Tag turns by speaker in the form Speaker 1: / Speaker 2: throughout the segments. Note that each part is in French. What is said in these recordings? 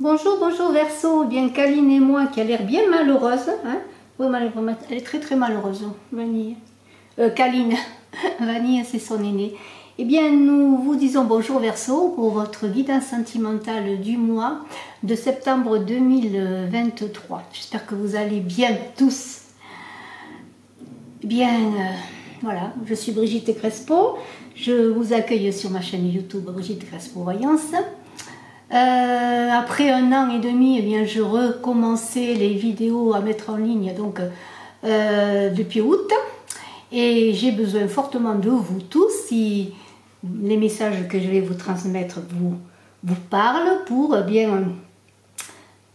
Speaker 1: Bonjour, bonjour Verseau, bien Caline et moi qui a l'air bien malheureuse. Hein? Oui, elle est très très malheureuse, Vanille. Caline, Vanille c'est son aînée. Eh bien, nous vous disons bonjour Verseau pour votre guidance sentimentale du mois de septembre 2023. J'espère que vous allez bien tous. Bien, voilà, je suis Brigitte Crespo. Je vous accueille sur ma chaîne YouTube Brigitte Crespo Voyance. Après 1 an et demi, eh bien, je recommençais les vidéos à mettre en ligne donc, depuis août. Et j'ai besoin fortement de vous tous. Si les messages que je vais vous transmettre vous parlent pour bien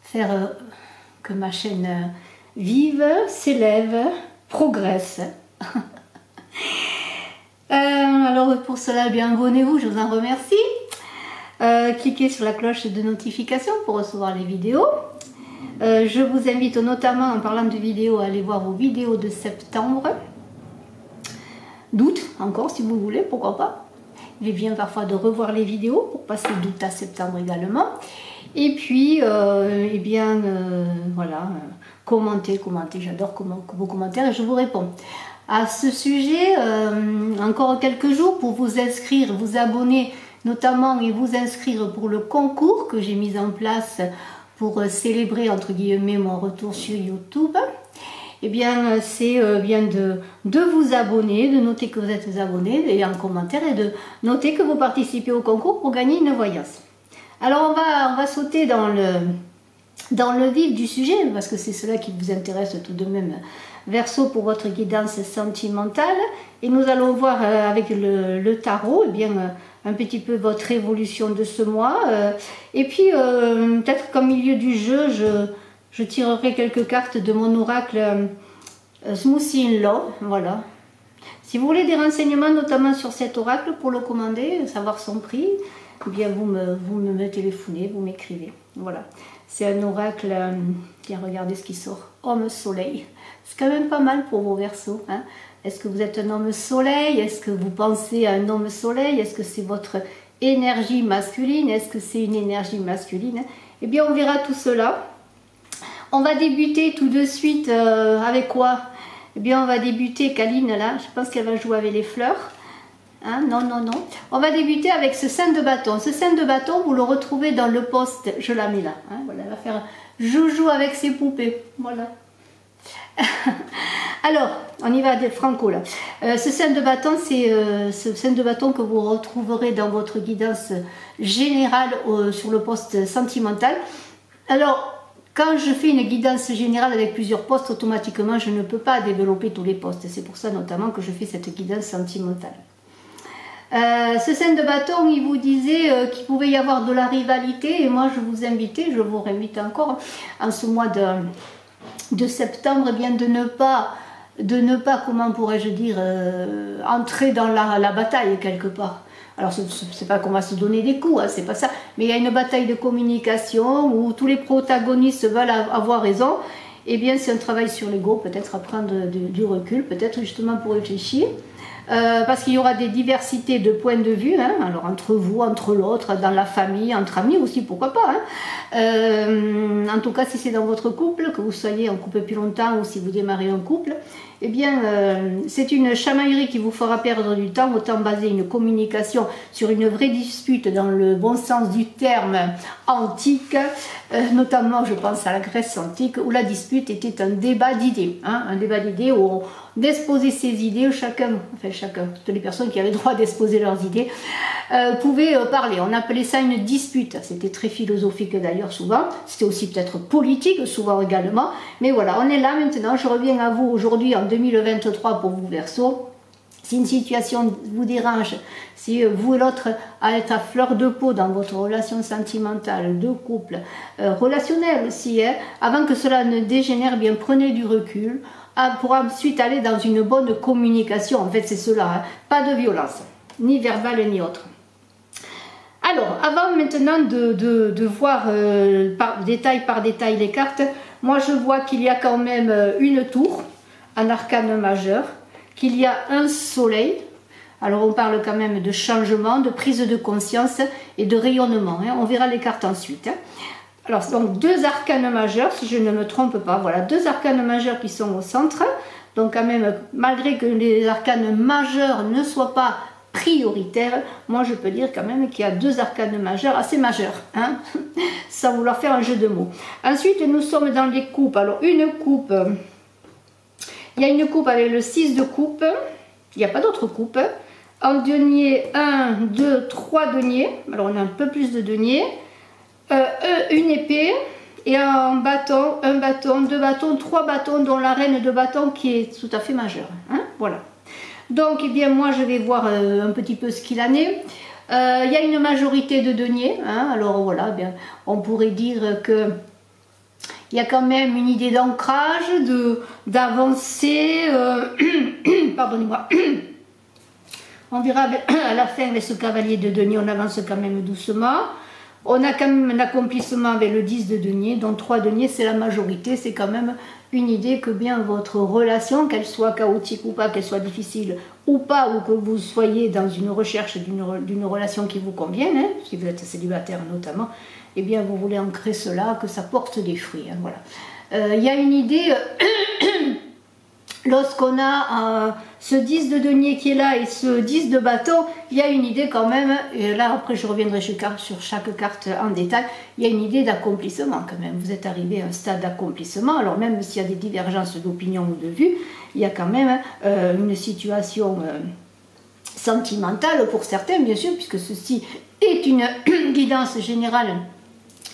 Speaker 1: faire que ma chaîne vive, s'élève, progresse. Alors pour cela, bien abonnez-vous, je vous en remercie. Cliquez sur la cloche de notification pour recevoir les vidéos. Je vous invite notamment, en parlant de vidéos, à aller voir vos vidéos de septembre, d'août encore si vous voulez, pourquoi pas. Il est bien parfois de revoir les vidéos pour passer d'août à septembre également. Et puis, eh bien, voilà, commentez, j'adore vos commentaires et je vous réponds. À ce sujet, encore quelques jours pour vous inscrire, vous abonner notamment et vous inscrire pour le concours que j'ai mis en place pour célébrer entre guillemets mon retour sur YouTube. Eh bien, c'est bien de vous abonner, de noter que vous êtes abonné et en commentaire et de noter que vous participez au concours pour gagner une voyance. Alors, on va sauter dans le vif du sujet parce que c'est cela qui vous intéresse tout de même, Verseau, pour votre guidance sentimentale. Et nous allons voir avec le tarot, eh bien, un petit peu votre évolution de ce mois. Et puis, peut-être qu'au milieu du jeu, je tirerai quelques cartes de mon oracle Smoothie in Law, voilà. Si vous voulez des renseignements, notamment sur cet oracle, pour le commander, savoir son prix, eh bien vous me téléphonez, vous m'écrivez. Voilà. C'est un oracle, tiens, regardez ce qui sort. Homme soleil. C'est quand même pas mal pour vos Verseaux. Hein. Est-ce que vous êtes un homme soleil? Est-ce que vous pensez à un homme soleil? Est-ce que c'est votre énergie masculine? Est-ce que c'est une énergie masculine? Eh bien, on verra tout cela. On va débuter tout de suite avec quoi? Eh bien, on va débuter, Caline, là, je pense qu'elle va jouer avec les fleurs. Hein, non. On va débuter avec ce 5 de bâton. Ce 5 de bâton, vous le retrouvez dans le poste. Je la mets là. Hein, voilà, elle va faire joujou avec ses poupées. Voilà. Alors, on y va de franco là. Ce 5 de bâton, c'est ce 5 de bâton que vous retrouverez dans votre guidance générale sur le poste sentimental. Alors, quand je fais une guidance générale avec plusieurs postes, automatiquement, je ne peux pas développer tous les postes. C'est pour ça notamment que je fais cette guidance sentimentale. Ce 5 de bâton, il vous disait qu'il pouvait y avoir de la rivalité. Et moi, je vous réinvite encore en ce mois de septembre, eh bien, de ne pas, comment pourrais-je dire, entrer dans la bataille quelque part. Alors, c'est pas qu'on va se donner des coups, hein, c'est pas ça. Mais il y a une bataille de communication où tous les protagonistes veulent avoir raison. Eh bien, c'est un travail sur l'ego, peut-être à prendre du recul, peut-être justement pour réfléchir. Parce qu'il y aura des diversités de points de vue, hein, alors entre vous, entre l'autre, dans la famille, entre amis aussi, pourquoi pas. Hein. En tout cas, si c'est dans votre couple, que vous soyez en couple depuis longtemps ou si vous démarrez un couple, eh bien, c'est une chamaillerie qui vous fera perdre du temps, autant baser une communication sur une vraie dispute dans le bon sens du terme antique, notamment je pense à la Grèce antique, où la dispute était un débat d'idées, hein, un débat d'idées où on d'exposer ses idées, chacun, toutes les personnes qui avaient le droit d'exposer leurs idées, pouvaient parler. On appelait ça une dispute. C'était très philosophique d'ailleurs souvent. C'était aussi peut-être politique souvent également. Mais voilà, on est là maintenant. Je reviens à vous aujourd'hui en 2023 pour vous Verseau. Si une situation vous dérange, si vous et l'autre êtes à fleur de peau dans votre relation sentimentale, de couple, relationnelle aussi, hein, avant que cela ne dégénère, bien prenez du recul pour ensuite aller dans une bonne communication. En fait, c'est cela, hein, pas de violence, ni verbale ni autre. Alors, avant maintenant de voir détail par détail les cartes, moi je vois qu'il y a quand même une tour, un arcane majeur, qu'il y a un soleil. Alors on parle quand même de changement, de prise de conscience et de rayonnement. Hein. On verra les cartes ensuite. Hein. Alors, donc 2 arcanes majeurs, si je ne me trompe pas, voilà, 2 arcanes majeurs qui sont au centre. Donc quand même, malgré que les arcanes majeurs ne soient pas prioritaires, moi je peux dire quand même qu'il y a 2 arcanes majeurs, assez majeurs, hein, sans vouloir faire un jeu de mots. Ensuite, nous sommes dans les coupes. Alors, une coupe, il y a une coupe avec le 6 de coupe, il n'y a pas d'autre coupe. En denier, 1, 2, 3 deniers, alors on a un peu plus de deniers. Une épée et un bâton, 2 bâtons, 3 bâtons, dont la reine de bâton qui est tout à fait majeure. Hein, voilà. Donc, eh bien, moi, je vais voir un petit peu ce qu'il en est. Il y a une majorité de deniers. Hein, alors, voilà, eh bien, on pourrait dire que il y a quand même une idée d'ancrage, d'avancée. Pardonnez-moi. On verra à la fin avec ce cavalier de deniers, on avance quand même doucement. On a quand même un accomplissement avec le 10 de denier, dont 3 deniers c'est la majorité. C'est quand même une idée que bien votre relation, qu'elle soit chaotique ou pas, qu'elle soit difficile ou pas, ou que vous soyez dans une recherche d'une relation qui vous convienne, hein, si vous êtes célibataire notamment, eh bien vous voulez ancrer cela, que ça porte des fruits. Hein, voilà. Y a une idée... Lorsqu'on a ce 10 de denier qui est là et ce 10 de bâton, il y a une idée quand même, et là après je reviendrai sur chaque carte en détail, il y a une idée d'accomplissement quand même. Vous êtes arrivé à un stade d'accomplissement, alors même s'il y a des divergences d'opinion ou de vue, il y a quand même une situation sentimentale pour certains bien sûr, puisque ceci est une guidance générale.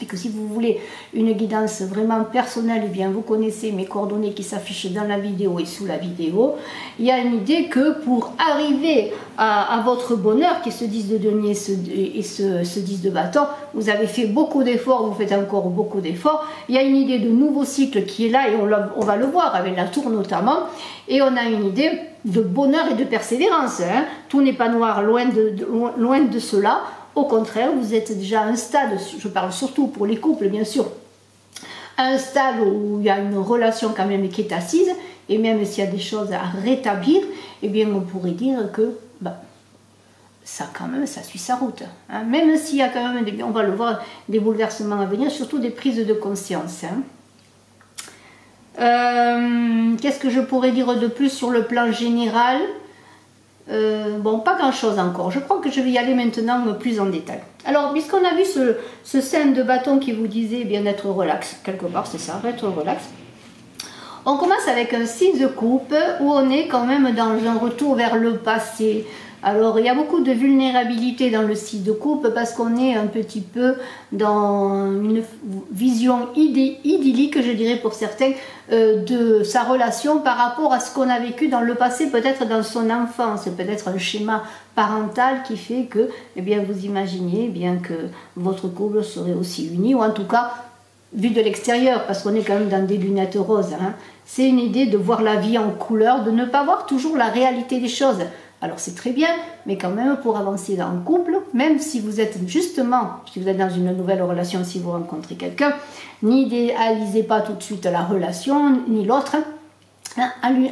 Speaker 1: Et que si vous voulez une guidance vraiment personnelle, eh bien vous connaissez mes coordonnées qui s'affichent dans la vidéo et sous la vidéo. Il y a une idée que pour arriver à votre bonheur, qui est ce 10 de denier et ce 10 de bâton, vous avez fait beaucoup d'efforts, vous faites encore beaucoup d'efforts. Il y a une idée de nouveau cycle qui est là et on va le voir avec la tour notamment. Et on a une idée de bonheur et de persévérance. Hein. Tout n'est pas noir, loin de cela. Au contraire, vous êtes déjà à un stade, je parle surtout pour les couples bien sûr, à un stade où il y a une relation quand même qui est assise, et même s'il y a des choses à rétablir, eh bien on pourrait dire que ça quand même, ça suit sa route. Hein. Même s'il y a quand même, on va le voir, des bouleversements à venir, surtout des prises de conscience. Hein. Qu'est-ce que je pourrais dire de plus sur le plan général ? Bon, pas grand chose encore. Je crois que je vais y aller maintenant plus en détail. Alors, puisqu'on a vu ce 5 de bâton qui vous disait bien d'être relax, quelque part, c'est ça, être relax. On commence avec un 6 de coupe où on est quand même dans un retour vers le passé. Alors, il y a beaucoup de vulnérabilité dans le 6 de coupe parce qu'on est un petit peu dans une vision idyllique, je dirais pour certains, de sa relation par rapport à ce qu'on a vécu dans le passé, peut-être dans son enfance, peut-être un schéma parental qui fait que, eh bien, vous imaginez bien que votre couple serait aussi uni, ou en tout cas, vu de l'extérieur, parce qu'on est quand même dans des lunettes roses, hein, c'est une idée de voir la vie en couleur, de ne pas voir toujours la réalité des choses. Alors c'est très bien, mais quand même pour avancer dans un couple, même si vous êtes justement, si vous êtes dans une nouvelle relation, si vous rencontrez quelqu'un, n'idéalisez pas tout de suite la relation, ni l'autre. Hein,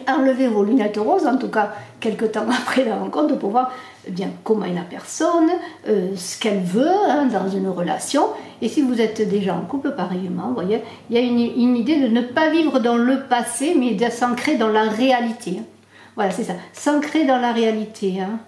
Speaker 1: enlevez vos lunettes roses, en tout cas quelques temps après la rencontre, pour voir bien comment est la personne, ce qu'elle veut hein, dans une relation. Et si vous êtes déjà en couple, pareillement, vous voyez, il y a une idée de ne pas vivre dans le passé, mais de s'ancrer dans la réalité. Voilà, c'est ça, s'ancrer dans la réalité. Hein.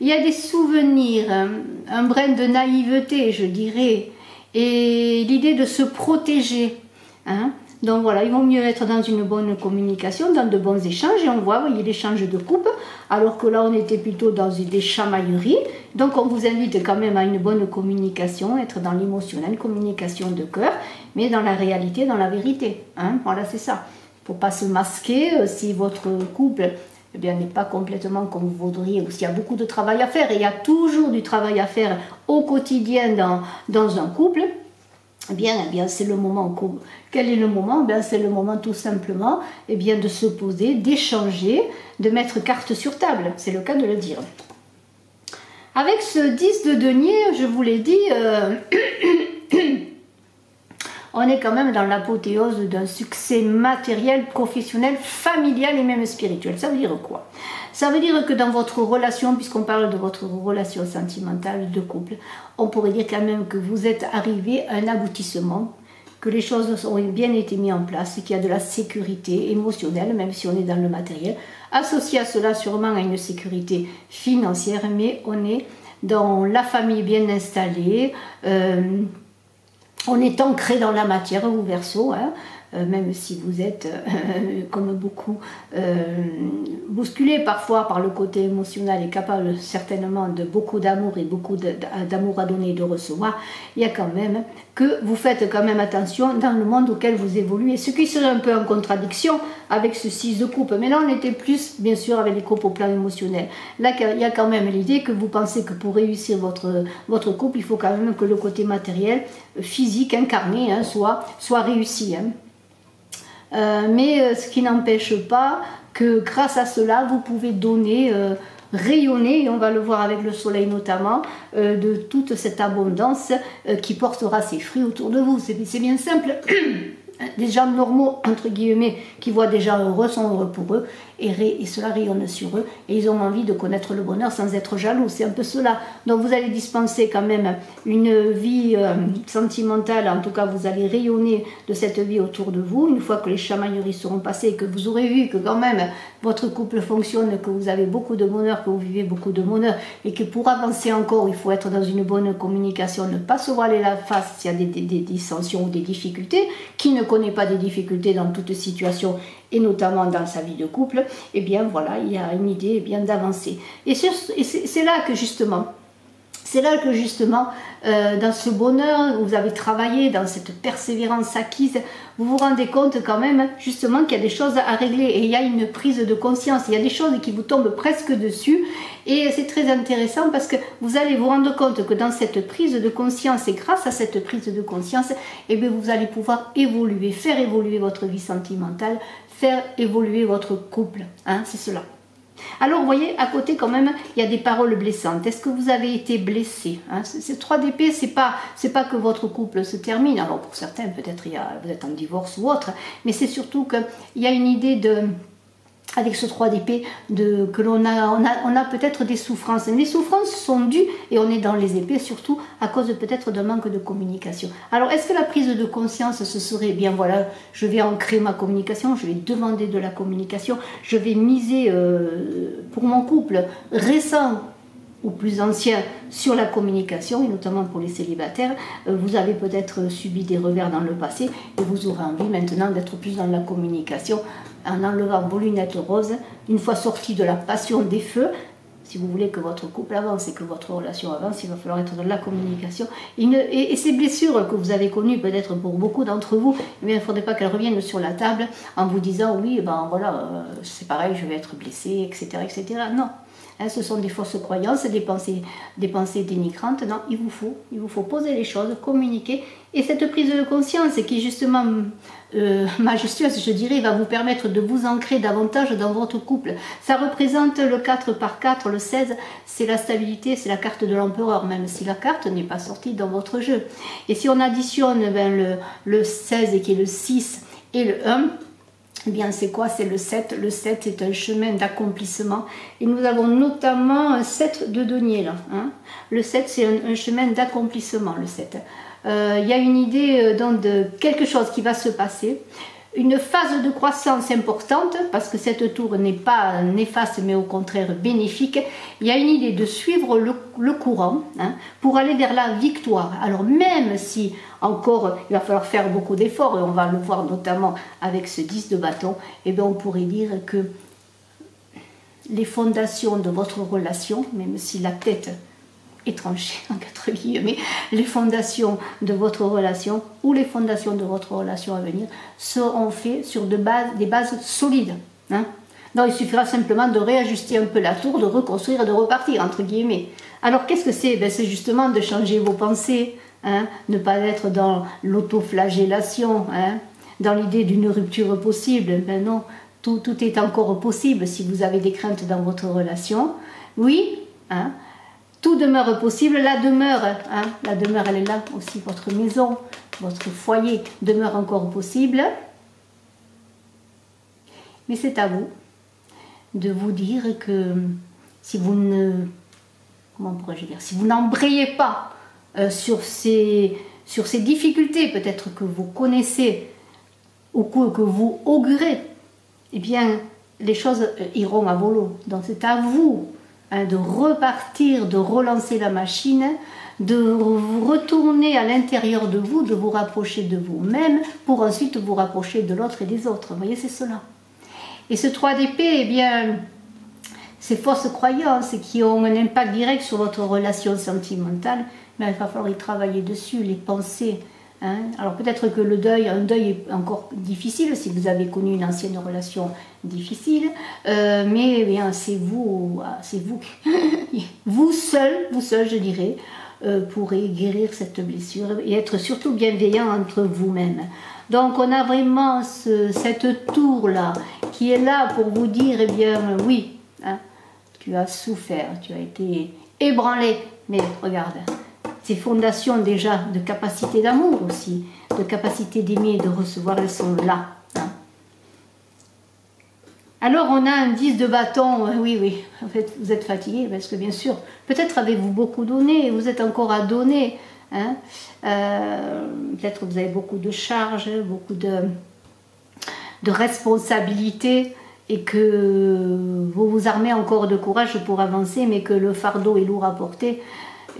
Speaker 1: Il y a des souvenirs, hein, un brin de naïveté, je dirais, et l'idée de se protéger. Hein. Donc voilà, il vaut mieux être dans une bonne communication, dans de bons échanges, et on voit, vous voyez, l'échange de coupe, alors que là, on était plutôt dans des chamailleries. Donc on vous invite quand même à une bonne communication, être dans l'émotionnel, communication de cœur, mais dans la réalité, dans la vérité. Hein. Voilà, c'est ça. Il ne faut pas se masquer si votre couple... eh bien, n'est pas complètement comme vous voudriez, ou s'il y a beaucoup de travail à faire, et il y a toujours du travail à faire au quotidien dans un couple, eh bien c'est le moment. Quel est le moment? C'est le moment tout simplement eh bien, de se poser, d'échanger, de mettre carte sur table, c'est le cas de le dire. Avec ce 10 de denier, je vous l'ai dit, on est quand même dans l'apothéose d'un succès matériel, professionnel, familial et même spirituel. Ça veut dire quoi? Ça veut dire que dans votre relation, puisqu'on parle de votre relation sentimentale de couple, on pourrait dire quand même que vous êtes arrivé à un aboutissement. que les choses ont bien été mises en place, qu'il y a de la sécurité émotionnelle, même si on est dans le matériel. Associé à cela sûrement à une sécurité financière, mais on est dans la famille bien installée, on est ancré dans la matière, vous Verseau, hein, même si vous êtes, comme beaucoup, bousculé parfois par le côté émotionnel et capable certainement de beaucoup d'amour et beaucoup d'amour à donner et de recevoir, il y a quand même que vous faites quand même attention dans le monde auquel vous évoluez, ce qui serait un peu en contradiction avec ce 6 de coupe. Mais là, on était plus, bien sûr, avec les coupes au plan émotionnel. Là, il y a quand même l'idée que vous pensez que pour réussir votre couple, il faut quand même que le côté matériel, physique, incarné, hein, soit réussi. Hein. Mais ce qui n'empêche pas que grâce à cela, vous pouvez donner, rayonner, et on va le voir avec le soleil notamment, de toute cette abondance qui portera ses fruits autour de vous. C'est bien simple. Des gens normaux, entre guillemets, qui voient des gens heureux, sont heureux pour eux, et cela rayonne sur eux, et ils ont envie de connaître le bonheur sans être jaloux, c'est un peu cela. Donc vous allez dispenser quand même une vie sentimentale, en tout cas vous allez rayonner de cette vie autour de vous, une fois que les chamailleries seront passées, que vous aurez vu que quand même votre couple fonctionne, que vous avez beaucoup de bonheur, que vous vivez beaucoup de bonheur, et que pour avancer encore, il faut être dans une bonne communication, ne pas se voiler la face s'il y a des dissensions ou des difficultés. Qui ne connaît pas des difficultés dans toute situation, et notamment dans sa vie de couple, et bien voilà, il y a une idée bien d'avancer. Et c'est là que justement, dans ce bonheur, vous avez travaillé, dans cette persévérance acquise, vous vous rendez compte quand même justement qu'il y a des choses à régler, et il y a une prise de conscience, il y a des choses qui vous tombent presque dessus, et c'est très intéressant parce que vous allez vous rendre compte que dans cette prise de conscience, et grâce à cette prise de conscience, eh bien vous allez pouvoir évoluer, faire évoluer votre vie sentimentale, faire évoluer votre couple, hein, c'est cela. Alors vous voyez, à côté quand même, il y a des paroles blessantes. Est-ce que vous avez été blessé, hein? Ces 3 d'épée, c'est pas que votre couple se termine. Alors pour certains, peut-être vous êtes en divorce ou autre, mais c'est surtout qu'il y a une idée de... Avec ce 3 d'épée, que on a peut-être des souffrances. Mais les souffrances sont dues, et on est dans les épées surtout, à cause peut-être d'un manque de communication. Alors, est-ce que la prise de conscience, ce serait, bien voilà, je vais ancrer ma communication, je vais demander de la communication, je vais miser pour mon couple récent ou plus ancien sur la communication, et notamment pour les célibataires, vous avez peut-être subi des revers dans le passé, et vous aurez envie maintenant d'être plus dans la communication, en enlevant vos lunettes roses, une fois sorti de la passion des feux. Si vous voulez que votre couple avance et que votre relation avance, il va falloir être dans la communication. Et ces blessures que vous avez connues, peut-être pour beaucoup d'entre vous, eh bien, il ne faudrait pas qu'elles reviennent sur la table en vous disant « oui, ben voilà, c'est pareil, je vais être blessé, etc. etc. » Non. Hein, ce sont des fausses croyances, des pensées dénigrantes. Non, il vous faut poser les choses, communiquer. Et cette prise de conscience qui est justement majestueuse, je dirais, va vous permettre de vous ancrer davantage dans votre couple. Ça représente le 4 par 4, le 16, c'est la stabilité, c'est la carte de l'empereur, même si la carte n'est pas sortie dans votre jeu. Et si on additionne le 16 qui est le 6 et le 1, eh bien, c'est quoi? C'est le 7. Le 7 est un chemin d'accomplissement. Et nous avons notamment un 7 de denier, là. Hein. Le 7, c'est un chemin d'accomplissement, le 7. Il y a une idée de quelque chose qui va se passer. Une phase de croissance importante, parce que cette tour n'est pas néfaste, mais au contraire bénéfique. Il y a une idée de suivre le courant, hein, pour aller vers la victoire. Alors même si encore il va falloir faire beaucoup d'efforts, et on va le voir notamment avec ce 10 de bâton, eh bien on pourrait dire que les fondations de votre relation, même si la tête est tranchée en 4 guillemets, les fondations de votre relation ou les fondations de votre relation à venir seront faites sur des bases solides. Hein. Donc il suffira simplement de réajuster un peu la tour, de reconstruire et de repartir, entre guillemets. Alors qu'est-ce que c'est? Ben, c'est justement de changer vos pensées, hein, ne pas être dans l'autoflagellation, hein, dans l'idée d'une rupture possible. Ben non, tout est encore possible si vous avez des craintes dans votre relation. Oui, hein, tout demeure possible, la demeure, hein, la demeure elle est là aussi, votre maison, votre foyer demeure encore possible. Mais c'est à vous de vous dire que si vous ne, comment pourrais-je dire, si vous n'embrayez pas sur ces sur ces difficultés peut-être que vous connaissez ou que vous augurez, eh bien, les choses iront à volo. Donc c'est à vous de repartir, de relancer la machine, de vous retourner à l'intérieur de vous, de vous rapprocher de vous-même, pour ensuite vous rapprocher de l'autre et des autres. Vous voyez, c'est cela. Et ce 3 d'épée, eh bien, ces fausses croyances qui ont un impact direct sur votre relation sentimentale, mais il va falloir y travailler dessus, les pensées. Hein. Alors peut-être que un deuil est encore difficile si vous avez connu une ancienne relation difficile, mais eh bien c'est vous, vous seul, je dirais, pourrez guérir cette blessure et être surtout bienveillant entre vous-même. Donc on a vraiment cette tour-là qui est là pour vous dire, eh bien oui, hein, tu as souffert, tu as été ébranlé, mais regarde, ces fondations déjà de capacité d'amour aussi, de capacité d'aimer et de recevoir, elles sont là. Hein. Alors on a un 10 de bâton, oui, en fait vous êtes fatigué parce que bien sûr, peut-être avez-vous beaucoup donné et vous êtes encore à donner. Hein. Peut-être que vous avez beaucoup de charges, beaucoup de responsabilités et que vous vous armez encore de courage pour avancer, mais que le fardeau est lourd à porter.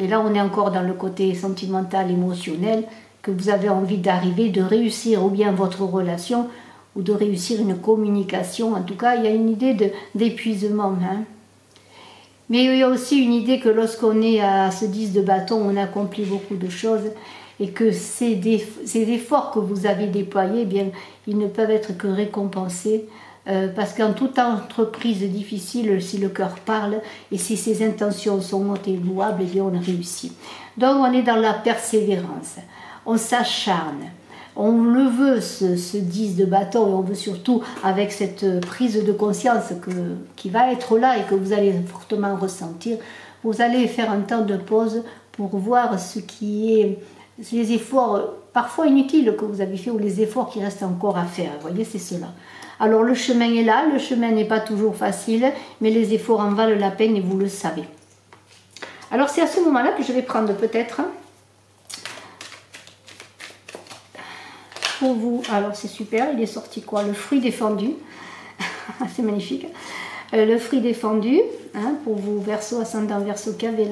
Speaker 1: Et là, on est encore dans le côté sentimental, émotionnel, que vous avez envie d'arriver, de réussir ou bien votre relation, ou de réussir une communication. En tout cas, il y a une idée d'épuisement. Hein. Mais il y a aussi une idée que lorsqu'on est à ce 10 de bâton, on accomplit beaucoup de choses, et que ces efforts que vous avez déployés, eh bien, ils ne peuvent être que récompensés. Parce qu'en toute entreprise difficile, si le cœur parle et si ses intentions sont hautes et louables, eh bien on réussit. Donc on est dans la persévérance, on s'acharne, on le veut ce 10 de bâton, et on veut surtout avec cette prise de conscience qui va être là et que vous allez fortement ressentir, vous allez faire un temps de pause pour voir ce qui est les efforts parfois inutiles que vous avez fait ou les efforts qui restent encore à faire. Vous voyez, c'est cela. Alors le chemin est là, le chemin n'est pas toujours facile, mais les efforts en valent la peine et vous le savez. Alors c'est à ce moment-là que je vais prendre peut-être pour vous, alors c'est super, il est sorti quoi? Le fruit défendu, c'est magnifique. Le fruit défendu, hein, pour vous Verseau, ascendant Verseau, qui avait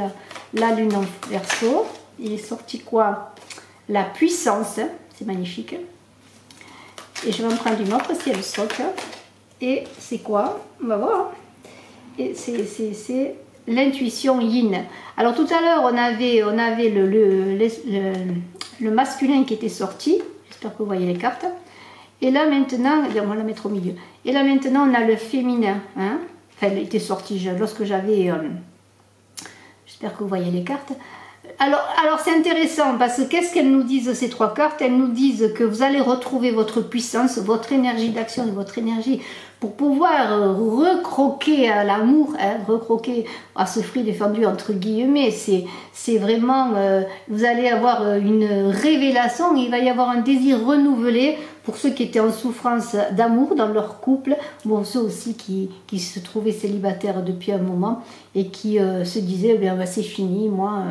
Speaker 1: la lune en Verseau. Il est sorti quoi? La puissance, c'est magnifique. Et je vais en prendre une autre si elle saute. Et c'est quoi? On va voir. Et c'est l'intuition yin. Alors tout à l'heure, on avait le masculin qui était sorti. J'espère que vous voyez les cartes. Et là maintenant, on va la mettre au milieu. Et là maintenant, on a le féminin. Hein? Enfin, elle était sortie lorsque j'avais... j'espère que vous voyez les cartes. Alors c'est intéressant parce que qu'est-ce qu'elles nous disent ces 3 cartes? Elles nous disent que vous allez retrouver votre puissance, votre énergie d'action et votre énergie pour pouvoir recroquer à l'amour, hein, recroquer à ce fruit défendu entre guillemets. C'est vraiment, vous allez avoir une révélation, il va y avoir un désir renouvelé pour ceux qui étaient en souffrance d'amour dans leur couple, bon, ceux aussi qui se trouvaient célibataires depuis un moment et qui se disaient, eh ben, c'est fini, moi...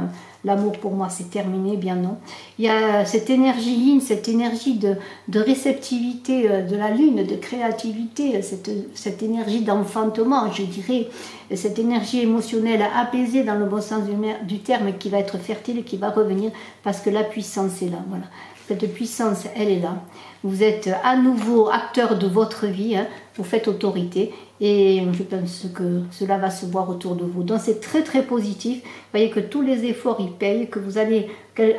Speaker 1: l'amour pour moi c'est terminé, bien non. Il y a cette énergie yin, cette énergie de réceptivité de la lune, de créativité, cette énergie d'enfantement, je dirais, cette énergie émotionnelle apaisée dans le bon sens du terme qui va être fertile, qui va revenir parce que la puissance est là. Voilà. Cette puissance, elle est là. Vous êtes à nouveau acteur de votre vie, hein, vous faites autorité et je pense que cela va se voir autour de vous. Donc c'est très très positif. Vous voyez que tous les efforts ils payent, que vous allez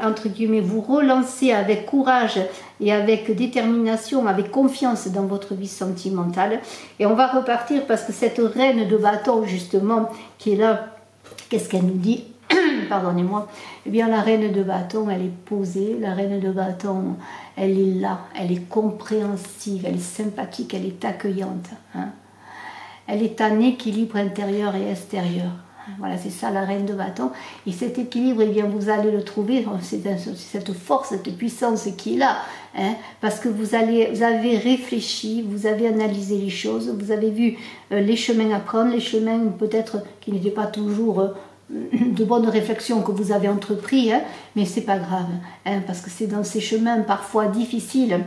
Speaker 1: entre guillemets vous relancer avec courage et avec détermination, avec confiance dans votre vie sentimentale. Et on va repartir parce que cette reine de bâton justement qui est là, qu'est-ce qu'elle nous dit? Pardonnez-moi, eh bien la reine de bâton, elle est posée, la reine de bâton, elle est là, elle est compréhensive, elle est sympathique, elle est accueillante. Hein. Elle est en équilibre intérieur et extérieur. Voilà, c'est ça la reine de bâton. Et cet équilibre, eh bien, vous allez le trouver, c'est cette force, cette puissance qui est là. Hein, parce que vous avez réfléchi, vous avez analysé les choses, vous avez vu les chemins à prendre, les chemins peut-être qui n'étaient pas toujours de bonnes réflexions que vous avez entreprises, hein, mais c'est pas grave, hein, parce que c'est dans ces chemins parfois difficiles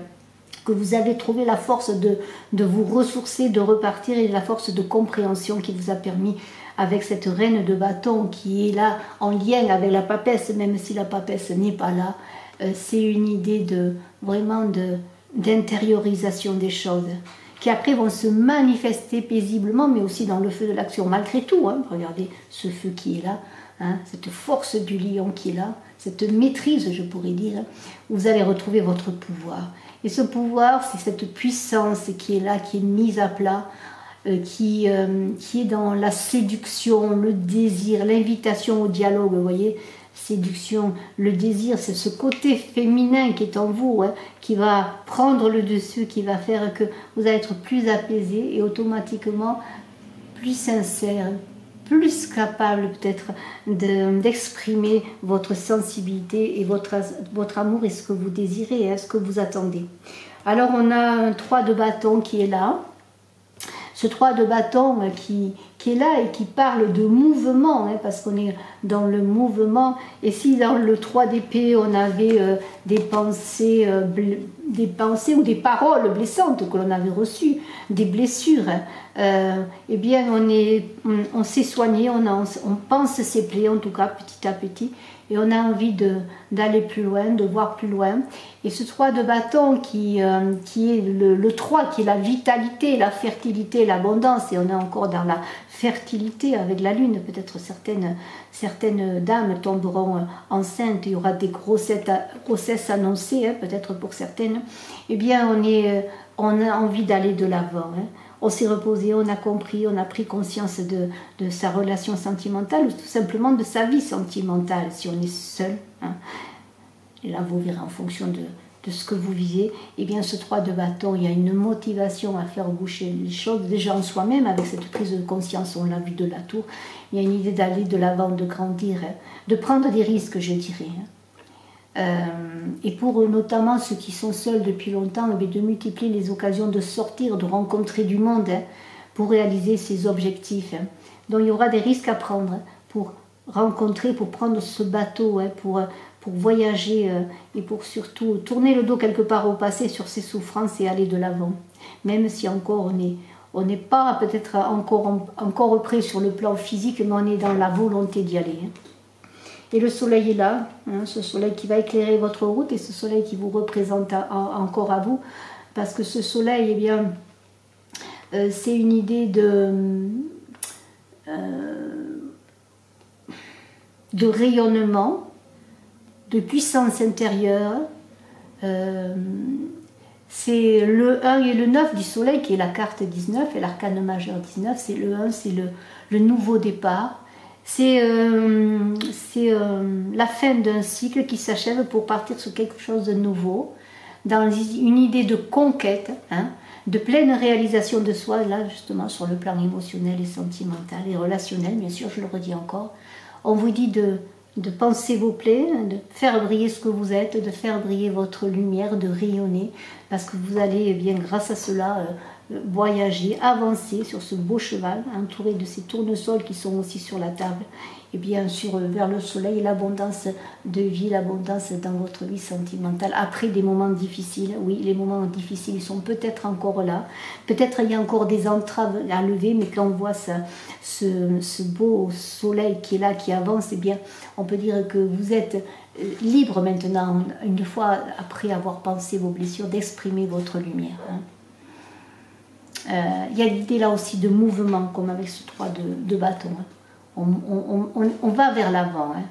Speaker 1: que vous avez trouvé la force de vous ressourcer, de repartir, et la force de compréhension qui vous a permis, avec cette reine de bâton qui est là en lien avec la papesse, même si la papesse n'est pas là, c'est une idée vraiment d'intériorisation des choses, qui après vont se manifester paisiblement, mais aussi dans le feu de l'action, malgré tout. Hein, regardez ce feu qui est là, hein, cette force du lion qui est là, cette maîtrise, je pourrais dire, hein, vous allez retrouver votre pouvoir. Et ce pouvoir, c'est cette puissance qui est là, qui est mise à plat, qui est dans la séduction, le désir, l'invitation au dialogue, vous voyez, séduction, le désir, c'est ce côté féminin qui est en vous, hein, qui va prendre le dessus, qui va faire que vous allez être plus apaisé et automatiquement plus sincère, plus capable peut-être d'exprimer votre sensibilité et votre amour et ce que vous désirez, hein, ce que vous attendez. Alors on a un 3 de bâton qui est là. Ce 3 de bâton qui est là et qui parle de mouvement, hein, parce qu'on est dans le mouvement. Et si dans le 3 d'épée, on avait des pensées ou des paroles blessantes que l'on avait reçues, des blessures, eh bien on s'est soigné, on pense ses plaies, en tout cas petit à petit, et on a envie d'aller plus loin, de voir plus loin. Et ce 3 de bâton qui est le 3, qui est la vitalité, la fertilité, l'abondance, et on est encore dans la fertilité avec la lune. Peut-être certaines dames tomberont enceintes, il y aura des grossesses annoncées, hein, peut-être pour certaines. Eh bien on a envie d'aller de l'avant, hein. On s'est reposé, on a compris, on a pris conscience de sa relation sentimentale, ou tout simplement de sa vie sentimentale, si on est seul, hein. Et là vous verrez en fonction de ce que vous vivez, et bien ce 3 de bâton, il y a une motivation à faire bouger les choses, déjà en soi-même, avec cette prise de conscience, on l'a vu de la tour, il y a une idée d'aller de l'avant, de grandir, hein, de prendre des risques, je dirais, hein. Et pour notamment ceux qui sont seuls depuis longtemps, de multiplier les occasions de sortir, de rencontrer du monde, hein, pour réaliser ses objectifs, hein. Donc il y aura des risques à prendre, hein, pour rencontrer, pour prendre ce bateau, hein, pour voyager, et pour surtout tourner le dos quelque part au passé sur ses souffrances et aller de l'avant, même si encore on n'est pas peut-être encore prêt sur le plan physique, mais on est dans la volonté d'y aller, hein. Et le soleil est là, hein, ce soleil qui va éclairer votre route, et ce soleil qui vous représente encore à vous, parce que ce soleil, eh bien, c'est une idée de rayonnement, de puissance intérieure. C'est le 1 et le 9 du soleil qui est la carte 19 et l'arcane majeur 19, c'est le 1, c'est le nouveau départ. C'est la fin d'un cycle qui s'achève pour partir sur quelque chose de nouveau, dans une idée de conquête, hein, de pleine réalisation de soi, là justement sur le plan émotionnel et sentimental et relationnel, bien sûr, je le redis encore. On vous dit de penser vos plaies, de faire briller ce que vous êtes, de faire briller votre lumière, de rayonner, parce que vous allez, eh bien, grâce à cela, voyager, avancer sur ce beau cheval, entouré de ces tournesols qui sont aussi sur la table, et bien sûr vers le soleil, l'abondance de vie, l'abondance dans votre vie sentimentale, après des moments difficiles. Oui, les moments difficiles, ils sont peut-être encore là, peut-être il y a encore des entraves à lever, mais quand on voit ce beau soleil qui est là, qui avance, eh bien, on peut dire que vous êtes libre maintenant, une fois après avoir pensé vos blessures, d'exprimer votre lumière, hein. Il y a l'idée là aussi de mouvement, comme avec ce 3 de bâton, hein. On va vers l'avant, hein.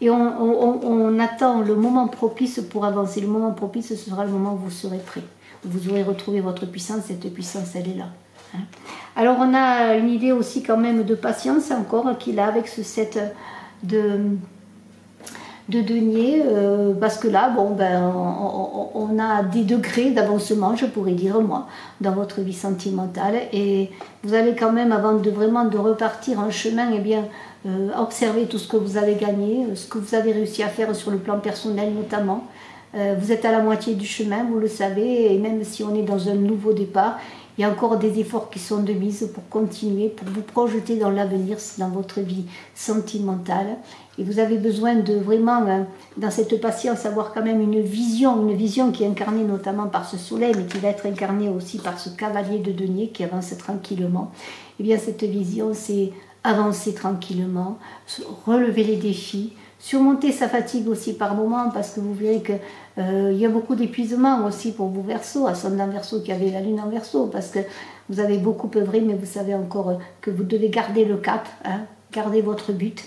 Speaker 1: Et on attend le moment propice pour avancer. Le moment propice, ce sera le moment où vous serez prêt. Vous aurez retrouvé votre puissance, cette puissance, elle est là, hein. Alors on a une idée aussi quand même de patience encore qu'il a avec ce 7 de denier, parce que là, bon, ben, on a des degrés d'avancement, je pourrais dire moi, dans votre vie sentimentale, et vous allez quand même, avant de vraiment de repartir en chemin, eh bien, observer tout ce que vous avez gagné, ce que vous avez réussi à faire sur le plan personnel notamment. Vous êtes à la moitié du chemin, vous le savez, et même si on est dans un nouveau départ, il y a encore des efforts qui sont de mise pour continuer, pour vous projeter dans l'avenir, dans votre vie sentimentale. Et vous avez besoin de vraiment, dans cette patience, avoir quand même une vision qui est incarnée notamment par ce soleil, mais qui va être incarnée aussi par ce cavalier de denier qui avance tranquillement. Et bien cette vision, c'est avancer tranquillement, relever les défis, surmonter sa fatigue aussi par moments, parce que vous verrez qu'il y a beaucoup d'épuisement aussi pour vous Verseaux, ascendant Verseau qui avait la lune en Verseau, parce que vous avez beaucoup œuvré, mais vous savez encore que vous devez garder le cap, hein, garder votre but.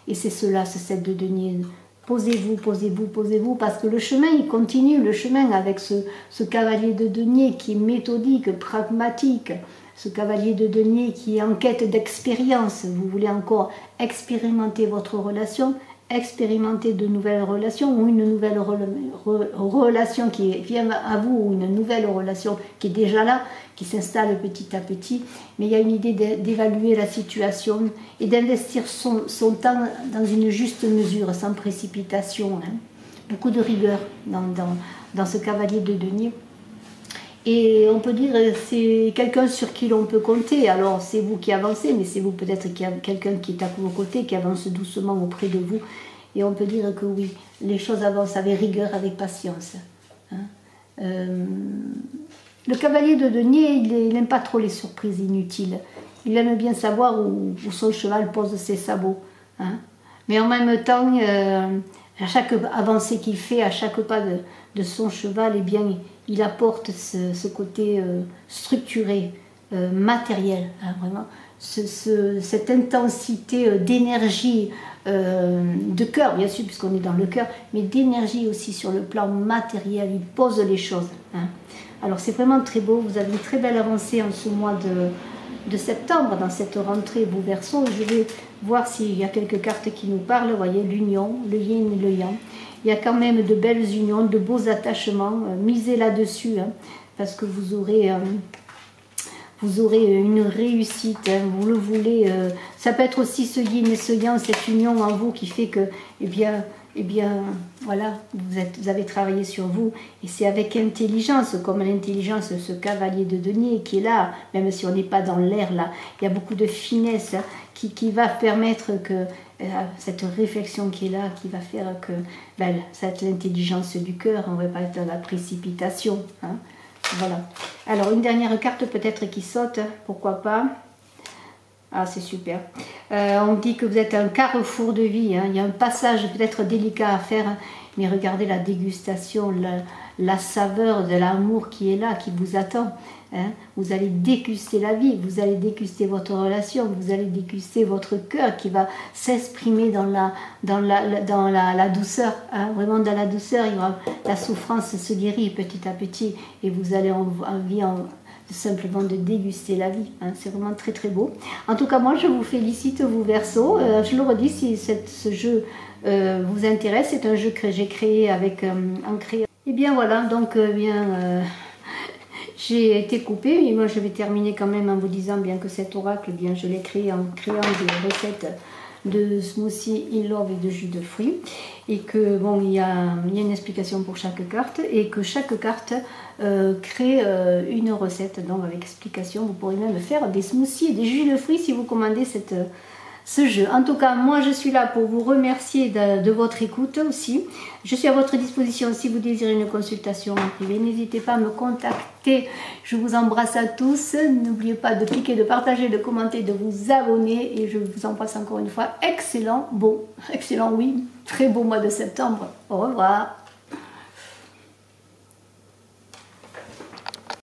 Speaker 1: Et c'est cela, ce 7 de denier. Posez-vous, posez-vous, posez-vous, parce que le chemin, il continue, le chemin avec ce cavalier de denier qui est méthodique, pragmatique, ce cavalier de denier qui est en quête d'expérience. Vous voulez encore expérimenter votre relation, expérimenter de nouvelles relations, ou une nouvelle relation qui vient à vous, ou une nouvelle relation qui est déjà là, qui s'installe petit à petit. Mais il y a une idée d'évaluer la situation et d'investir son temps dans une juste mesure, sans précipitation. Hein. Beaucoup de rigueur dans ce cavalier de denier. Et on peut dire c'est quelqu'un sur qui l'on peut compter. Alors c'est vous qui avancez, mais c'est vous peut-être quelqu'un qui est à vos côtés, qui avance doucement auprès de vous. Et on peut dire que oui, les choses avancent avec rigueur, avec patience. Hein. Le cavalier de denier, il n'aime pas trop les surprises inutiles. Il aime bien savoir où son cheval pose ses sabots. Hein. Mais en même temps, à chaque avancée qu'il fait, à chaque pas de son cheval, eh bien, il apporte ce côté structuré, matériel, hein, vraiment. Cette intensité d'énergie, de cœur, bien sûr, puisqu'on est dans le cœur, mais d'énergie aussi sur le plan matériel. Il pose les choses. Hein. Alors c'est vraiment très beau. Vous avez une très belle avancée en ce mois de septembre, dans cette rentrée, vous Verseaux. Je vais voir s'il y a quelques cartes qui nous parlent. Vous voyez, l'union, le yin et le yang. Il y a quand même de belles unions, de beaux attachements. Misez là-dessus, hein, parce que vous aurez une réussite, hein, vous le voulez. Ça peut être aussi ce yin et ce yang, cette union en vous qui fait que, eh bien, voilà, vous avez travaillé sur vous. Et c'est avec intelligence, comme l'intelligence, ce cavalier de denier qui est là, même si on n'est pas dans l'air là, il y a beaucoup de finesse, hein, qui va permettre que cette réflexion qui est là, qui va faire que c'est l'intelligence du cœur, on ne va pas être dans la précipitation. Hein. Voilà. Alors, une dernière carte peut-être qui saute, pourquoi pas. Ah, c'est super. On dit que vous êtes un carrefour de vie. Hein. Il y a un passage peut-être délicat à faire, hein, mais regardez la dégustation, la saveur de l'amour qui est là, qui vous attend. Hein. Vous allez déguster la vie, vous allez déguster votre relation, vous allez déguster votre cœur qui va s'exprimer dans la douceur. Hein. Vraiment dans la douceur, la souffrance se guérit petit à petit et vous allez envie simplement de déguster la vie. Hein. C'est vraiment très très beau. En tout cas, moi je vous félicite, vous Verseaux. Je le redis, si ce jeu vous intéresse, c'est un jeu que j'ai créé avec en créant. Et bien voilà, donc j'ai été coupée, mais moi je vais terminer quand même en vous disant bien que cet oracle, bien je l'ai créé en créant des recettes de smoothie in love et de jus de fruits, et que bon, il y a une explication pour chaque carte, et que chaque carte crée une recette, donc avec explication. Vous pourrez même faire des smoothies et des jus de fruits si vous commandez ce jeu. En tout cas, moi je suis là pour vous remercier de votre écoute aussi. Je suis à votre disposition si vous désirez une consultation en privé. N'hésitez pas à me contacter. Je vous embrasse à tous. N'oubliez pas de cliquer, de partager, de commenter, de vous abonner. Et je vous embrasse encore une fois. Excellent, oui, très beau mois de septembre. Au revoir.